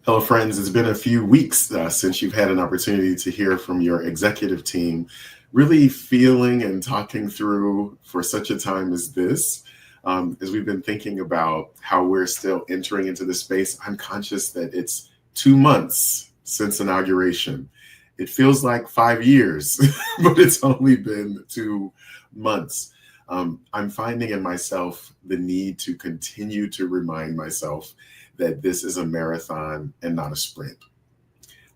Hello, friends. It's been a few weeks since you've had an opportunity to hear from your executive team, really feeling and talking through for such a time as this. As we've been thinking about how we're still entering into this space, I'm conscious that it's 2 months since inauguration. It feels like 5 years, but it's only been 2 months. I'm finding in myself the need to continue to remind myself that this is a marathon and not a sprint.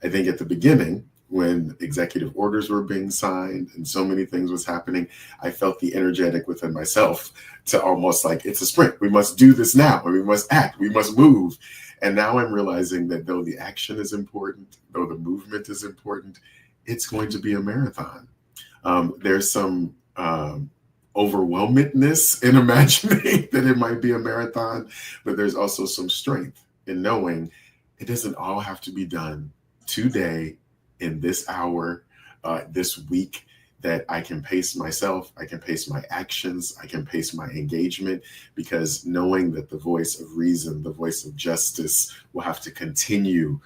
I think at the beginning, when executive orders were being signed and so many things was happening, I felt the energetic within myself to almost like, it's a sprint. We must do this now. We must act. We must move. And now I'm realizing that though the action is important, though the movement is important, it's going to be a marathon. There's some overwhelmedness in imagining that it might be a marathon, but there's also some strength in knowing it doesn't all have to be done today, in this hour, this week, that I can pace myself, I can pace my actions, I can pace my engagement, because knowing that the voice of reason, the voice of justice will have to continue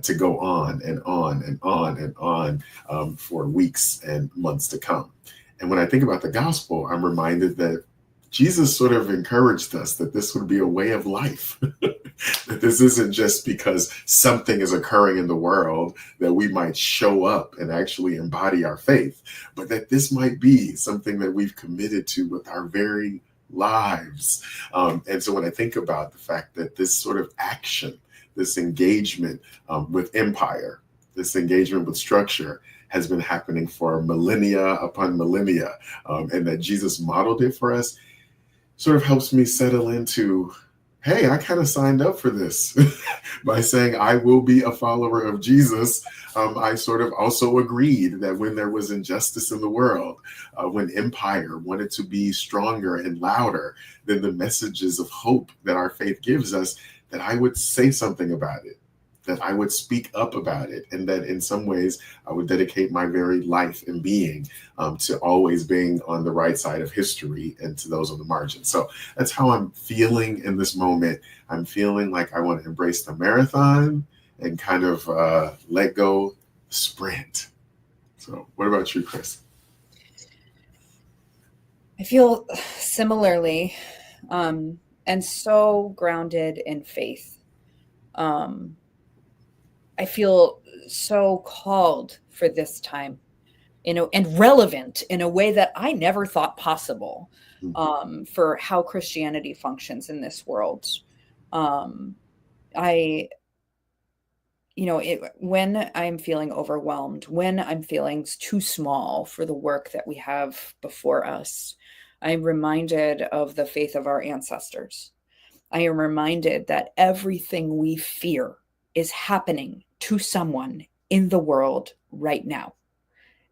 to go on and on and on and on for weeks and months to come. And when I think about the gospel, I'm reminded that Jesus sort of encouraged us that this would be a way of life, that this isn't just because something is occurring in the world that we might show up and actually embody our faith, but that this might be something that we've committed to with our very lives. And so when I think about the fact that this sort of action, this engagement with empire, this engagement with structure, has been happening for millennia upon millennia, and that Jesus modeled it for us, sort of helps me settle into, hey, I kind of signed up for this by saying I will be a follower of Jesus. I sort of also agreed that when there was injustice in the world, when empire wanted to be stronger and louder than the messages of hope that our faith gives us, that I would say something about it, that I would speak up about it, and that in some ways I would dedicate my very life and being to always being on the right side of history and to those on the margin. So that's how I'm feeling in this moment. I'm feeling like I want to embrace the marathon and kind of let go sprint. So what about you, Chris? I feel similarly, and so grounded in faith. I feel so called for this time, and relevant in a way that I never thought possible, for how Christianity functions in this world. I, when I'm feeling overwhelmed, when I'm feeling too small for the work that we have before us, I'm reminded of the faith of our ancestors. I am reminded that everything we fear is happening to someone in the world right now.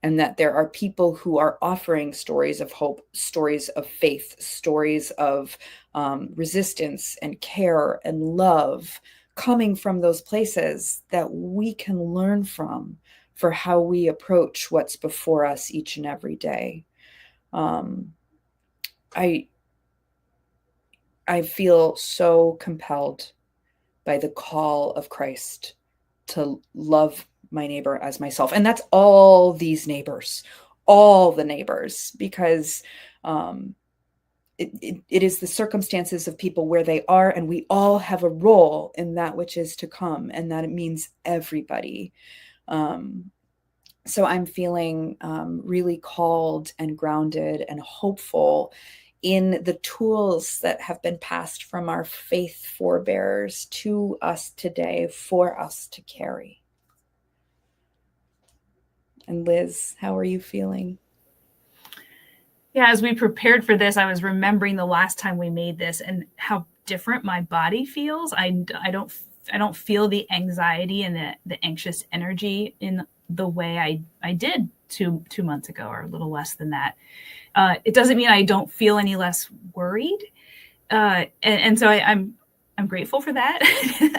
And that there are people who are offering stories of hope, stories of faith, stories of resistance and care and love coming from those places that we can learn from for how we approach what's before us each and every day. I feel so compelled by the call of Christ to love my neighbor as myself. And that's all these neighbors, all the neighbors, because it is the circumstances of people where they are, and we all have a role in that which is to come, and that it means everybody. So I'm feeling really called and grounded and hopeful in the tools that have been passed from our faith forebears to us today for us to carry. And Liz, how are you feeling? Yeah, as we prepared for this, I was remembering the last time we made this and how different my body feels. I don't feel the anxiety and the anxious energy in the way I did two months ago, or a little less than that. It doesn't mean I don't feel any less worried. And so I'm grateful for that.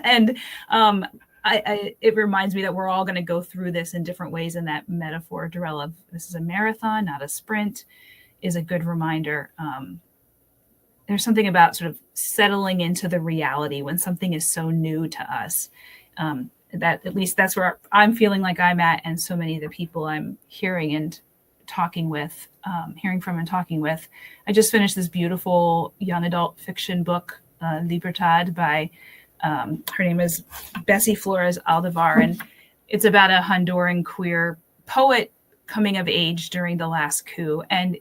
And it reminds me that we're all going to go through this in different ways. And that metaphor, Darrell, of this is a marathon, not a sprint, is a good reminder. There's something about sort of settling into the reality when something is so new to us. that at least that's where I'm feeling like I'm at, and so many of the people I'm hearing and talking with, hearing from and talking with. I just finished this beautiful young adult fiction book, Libertad, by her name is Bessie Flores Aldevar, and it's about a Honduran queer poet coming of age during the last coup, and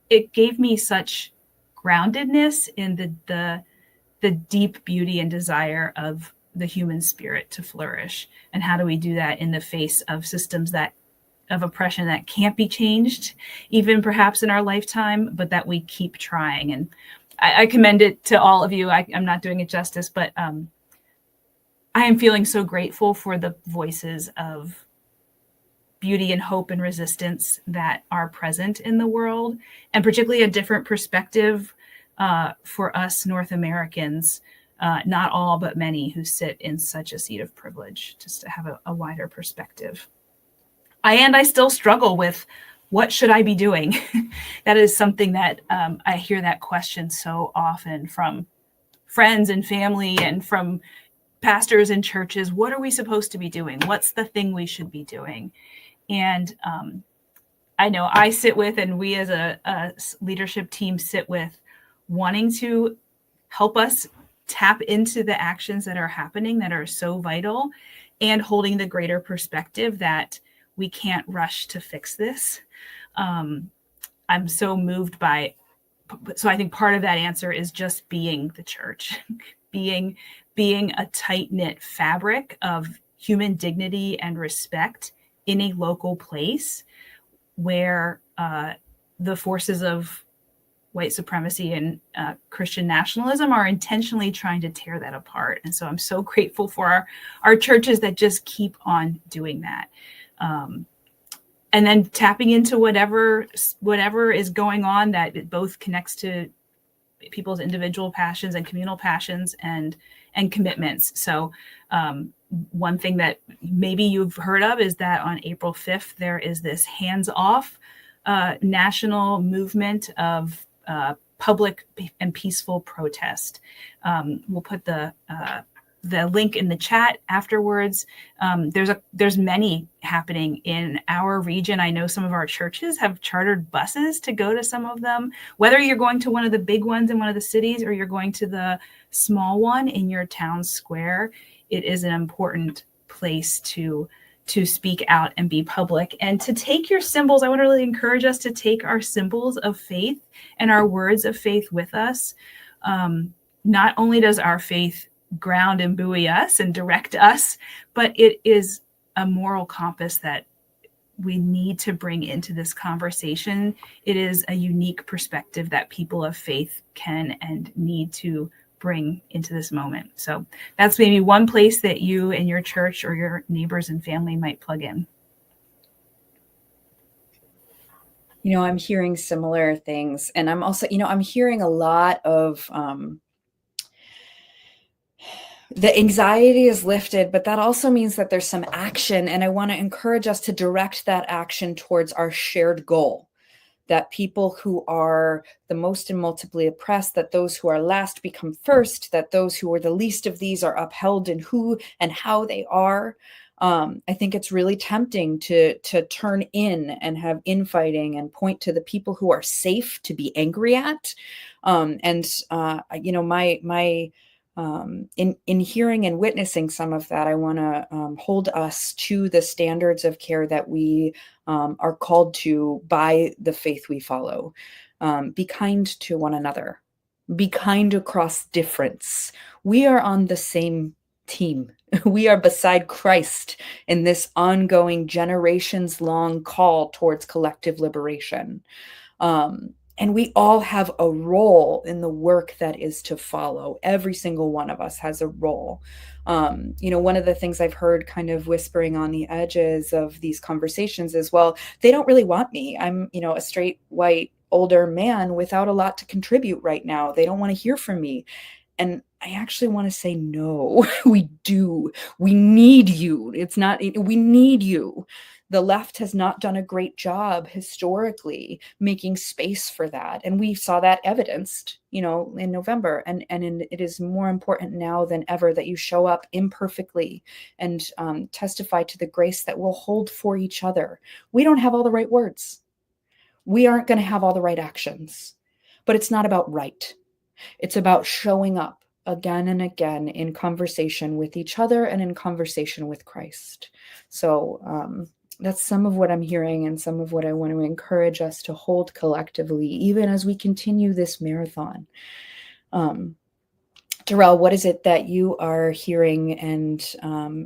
it gave me such groundedness in the deep beauty and desire of the human spirit to flourish. And how do we do that in the face of systems of oppression that can't be changed, even perhaps in our lifetime, but that we keep trying. And I commend it to all of you. I'm not doing it justice, but I am feeling so grateful for the voices of beauty and hope and resistance that are present in the world, and particularly a different perspective for us North Americans, not all, but many who sit in such a seat of privilege, just to have a wider perspective. I still struggle with, what should I be doing? That is something that I hear that question so often from friends and family and from pastors and churches. What are we supposed to be doing? What's the thing we should be doing? And I know I sit with, and we as a leadership team sit with, wanting to help us tap into the actions that are happening that are so vital, and holding the greater perspective that we can't rush to fix this. I'm so moved by, so I think part of that answer is just being the church, being a tight-knit fabric of human dignity and respect in a local place where the forces of white supremacy and Christian nationalism are intentionally trying to tear that apart. And so I'm so grateful for our churches that just keep on doing that. And then tapping into whatever is going on that it both connects to people's individual passions and communal passions and commitments. So one thing that maybe you've heard of is that on April 5th, there is this hands-off national movement of public and peaceful protest. We'll put the link in the chat afterwards. There's many happening in our region. I know some of our churches have chartered buses to go to some of them. Whether you're going to one of the big ones in one of the cities or you're going to the small one in your town square, it is an important place to speak out and be public and to take your symbols. I want to really encourage us to take our symbols of faith and our words of faith with us. Not only does our faith ground and buoy us and direct us, but it is a moral compass that we need to bring into this conversation. It is a unique perspective that people of faith can and need to bring into this moment. So that's maybe one place that you and your church or your neighbors and family might plug in. I'm hearing similar things. And I'm also, I'm hearing a lot of the anxiety is lifted, but that also means that there's some action. And I want to encourage us to direct that action towards our shared goal, that people who are the most and multiply oppressed, that those who are last become first, that those who are the least of these are upheld in who and how they are. I think it's really tempting to turn in and have infighting and point to the people who are safe to be angry at. In hearing and witnessing some of that, I want to hold us to the standards of care that we are called to by the faith we follow. Be kind to one another. Be kind across difference. We are on the same team. We are beside Christ in this ongoing generations-long call towards collective liberation. And we all have a role in the work that is to follow. Every single one of us has a role. One of the things I've heard kind of whispering on the edges of these conversations is, well, they don't really want me. I'm, a straight, white, older man without a lot to contribute right now. They don't want to hear from me. And I actually want to say, no, we do. We need you. We need you. The left has not done a great job historically making space for that. And we saw that evidenced, in November. And it is more important now than ever that you show up imperfectly and testify to the grace that we'll hold for each other. We don't have all the right words. We aren't going to have all the right actions, but it's not about right. It's about showing up again and again in conversation with each other and in conversation with Christ. So that's some of what I'm hearing and some of what I want to encourage us to hold collectively, even as we continue this marathon. Darrell, what is it that you are hearing and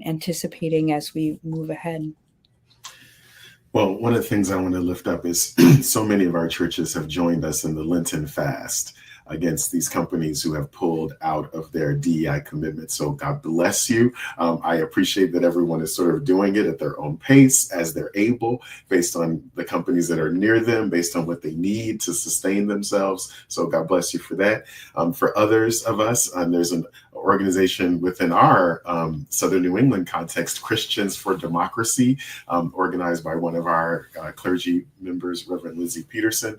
anticipating as we move ahead? Well, one of the things I want to lift up is so many of our churches have joined us in the Lenten fast against these companies who have pulled out of their DEI commitment. So God bless you. I appreciate that everyone is sort of doing it at their own pace as they're able, based on the companies that are near them, based on what they need to sustain themselves. So God bless you for that. For others of us, there's an organization within our Southern New England context, Christians for Democracy, organized by one of our clergy members, Reverend Lizzie Peterson,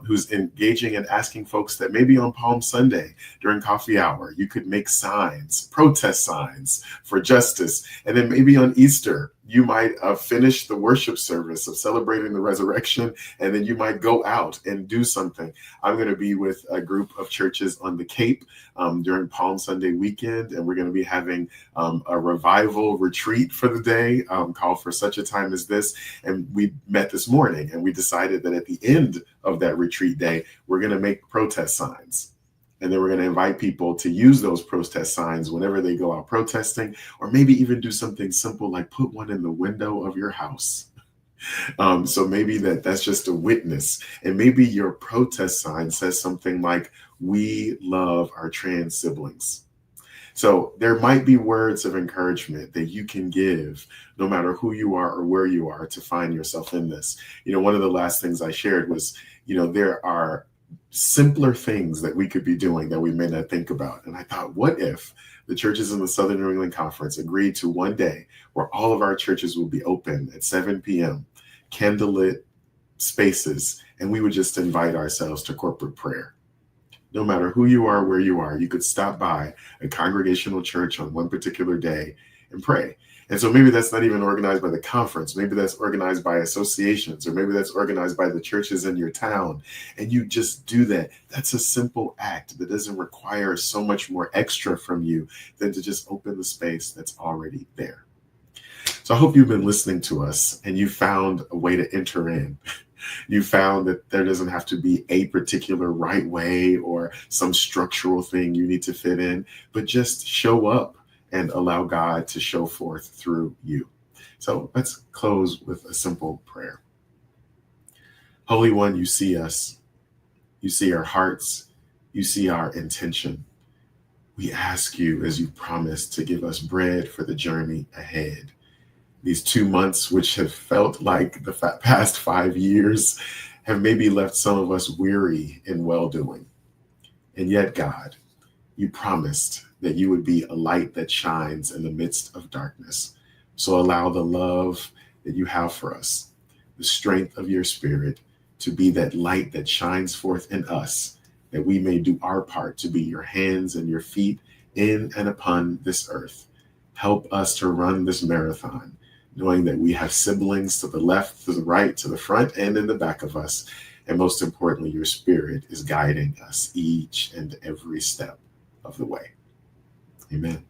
who's engaging and asking folks that maybe on Palm Sunday during coffee hour, you could make signs, protest signs for justice. And then maybe on Easter, you might finish the worship service of celebrating the resurrection, and then you might go out and do something. I'm going to be with a group of churches on the Cape during Palm Sunday weekend, and we're going to be having a revival retreat for the day called For Such a Time as This. And we met this morning, and we decided that at the end of that retreat day, we're going to make protest signs. And then we're going to invite people to use those protest signs whenever they go out protesting, or maybe even do something simple like put one in the window of your house. So maybe that's just a witness. And maybe your protest sign says something like, "We love our trans siblings." So there might be words of encouragement that you can give no matter who you are or where you are to find yourself in this. One of the last things I shared was, there are simpler things that we could be doing that we may not think about. And I thought, what if the churches in the Southern New England Conference agreed to one day where all of our churches will be open at 7 p.m., candlelit spaces, and we would just invite ourselves to corporate prayer. No matter who you are, where you are, you could stop by a congregational church on one particular day and pray. And so maybe that's not even organized by the conference. Maybe that's organized by associations, or maybe that's organized by the churches in your town. And you just do that. That's a simple act that doesn't require so much more extra from you than to just open the space that's already there. So I hope you've been listening to us and you found a way to enter in. You found that there doesn't have to be a particular right way or some structural thing you need to fit in, but just show up and allow God to show forth through you. So let's close with a simple prayer. Holy One, you see us. You see our hearts. You see our intention. We ask you, as you promised, to give us bread for the journey ahead. These 2 months, which have felt like the past 5 years, have maybe left some of us weary in well-doing. And yet, God, you promised that you would be a light that shines in the midst of darkness. So allow the love that you have for us, the strength of your Spirit, to be that light that shines forth in us, that we may do our part to be your hands and your feet in and upon this earth. Help us to run this marathon, knowing that we have siblings to the left, to the right, to the front, and in the back of us. And most importantly, your Spirit is guiding us each and every step of the way. Amen.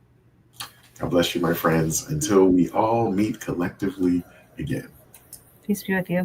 God bless you, my friends, until we all meet collectively again. Peace be with you.